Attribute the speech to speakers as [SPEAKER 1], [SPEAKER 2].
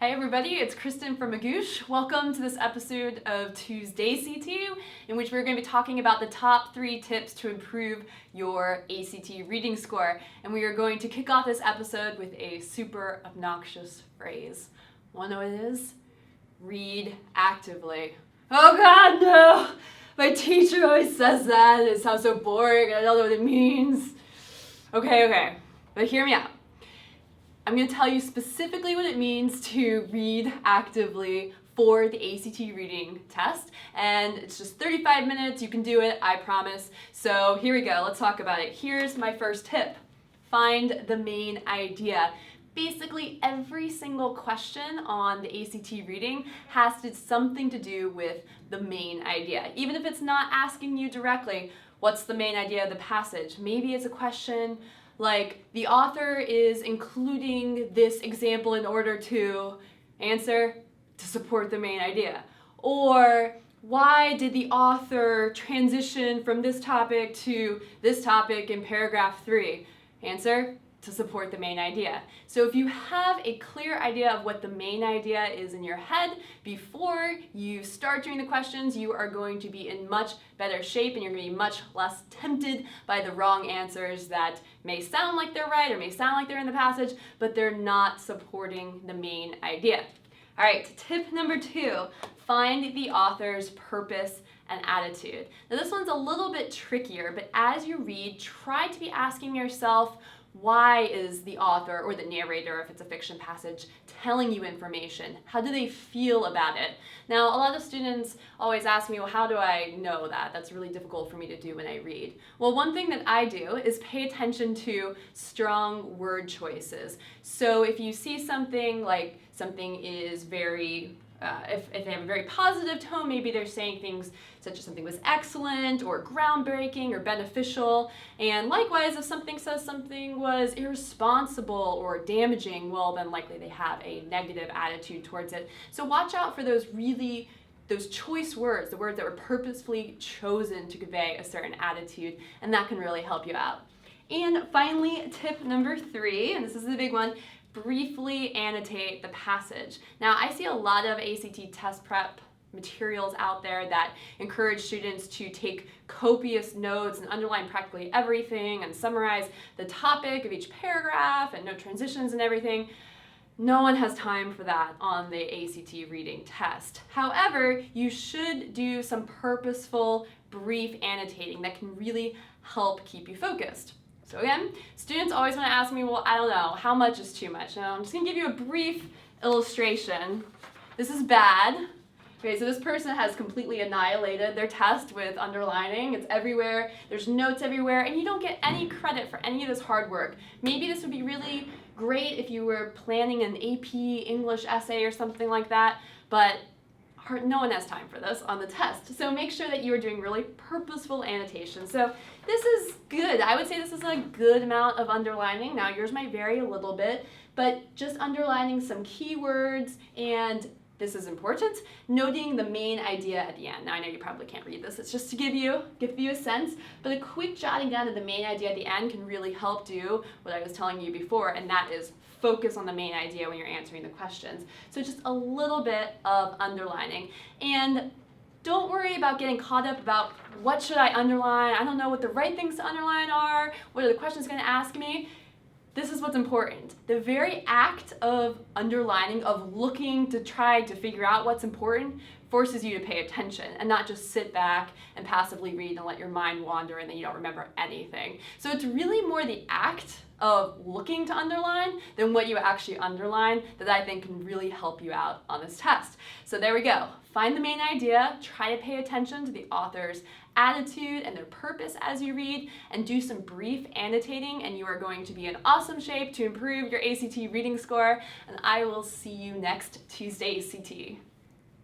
[SPEAKER 1] Hey everybody, it's Kristin from Magoosh. Welcome to this episode of Tuesday CT, in which we're going to be talking about the top 3 tips to improve your ACT reading score. And we are going to kick off this episode with a super obnoxious phrase. Wanna know what it is? Read actively. Oh God, no! My teacher always says that. It sounds so boring. I don't know what it means. Okay, but hear me out. I'm going to tell you specifically what it means to read actively for the ACT reading test, and it's just 35 minutes. You can do it, I promise. So here we go. Let's talk about it. Here's my first tip. Find the main idea. Basically, every single question on the ACT reading has something to do with the main idea. Even if it's not asking you directly, what's the main idea of the passage? Maybe it's a question like, the author is including this example in order to answer, to support the main idea. Or, why did the author transition from this topic to this topic in paragraph 3? Answer, to support the main idea. So if you have a clear idea of what the main idea is in your head before you start doing the questions, you are going to be in much better shape and you're going to be much less tempted by the wrong answers that may sound like they're right or may sound like they're in the passage, but they're not supporting the main idea. All right, tip number 2, find the author's purpose and attitude. Now this one's a little bit trickier, but as you read, try to be asking yourself, why is the author or the narrator, if it's a fiction passage, telling you information? How do they feel about it? Now, a lot of students always ask me, well, how do I know that? That's really difficult for me to do when I read. Well, one thing that I do is pay attention to strong word choices. So if you see something like something is very if they have a very positive tone, maybe they're saying things such as something was excellent or groundbreaking or beneficial. And likewise, if something says something was irresponsible or damaging, well, then likely they have a negative attitude towards it. So watch out for those choice words, the words that were purposefully chosen to convey a certain attitude, and that can really help you out. And finally, tip number 3, and this is the big one, briefly annotate the passage. Now, I see a lot of ACT test prep materials out there that encourage students to take copious notes and underline practically everything and summarize the topic of each paragraph and note transitions and everything. No one has time for that on the ACT reading test. However, you should do some purposeful, brief annotating that can really help keep you focused. So again, students always want to ask me, well, I don't know, how much is too much? Now, I'm just going to give you a brief illustration. This is bad. Okay, so this person has completely annihilated their test with underlining. It's everywhere, there's notes everywhere, and you don't get any credit for any of this hard work. Maybe this would be really great if you were planning an AP English essay or something like that, but no one has time for this on the test. So make sure that you are doing really purposeful annotation. So this is good. I would say this is a good amount of underlining. Now yours might vary a little bit, but just underlining some keywords, and this is important, noting the main idea at the end. Now I know you probably can't read this. It's just to give you a sense, but a quick jotting down of the main idea at the end can really help do what I was telling you before, and that is focus on the main idea when you're answering the questions. So just a little bit of underlining. And don't worry about getting caught up about what should I underline. I don't know what the right things to underline are. What are the questions going to ask me? This is what's important. The very act of underlining, of looking to try to figure out what's important, forces you to pay attention and not just sit back and passively read and let your mind wander and then you don't remember anything. So it's really more the act of looking to underline than what you actually underline that I think can really help you out on this test. So there we go. Find the main idea, try to pay attention to the author's attitude and their purpose as you read, and do some brief annotating, and you are going to be in awesome shape to improve your ACT reading score, and I will see you next Tuesday CT.